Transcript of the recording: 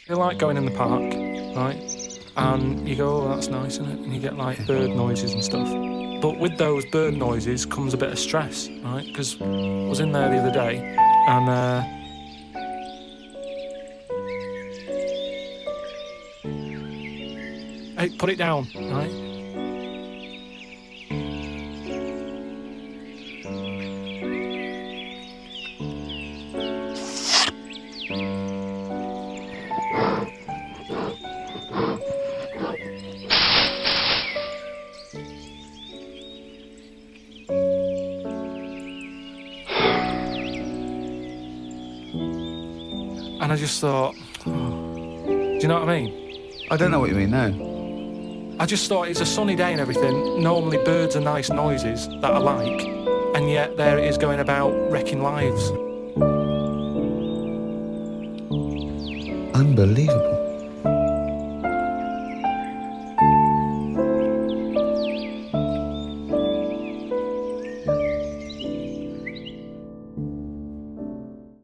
You like going in the park, right? And you go, oh, that's nice, isn't it? And you get like bird noises and stuff. But with those bird noises comes a bit of stress, right? Because I was in there the other day and hey, put it down, right? And I just thought, oh, do you know what I mean? I don't know what you mean, no. I just thought it's a sunny day and everything. Normally birds are nice noises that I like, and yet there it is going about wrecking lives. Unbelievable.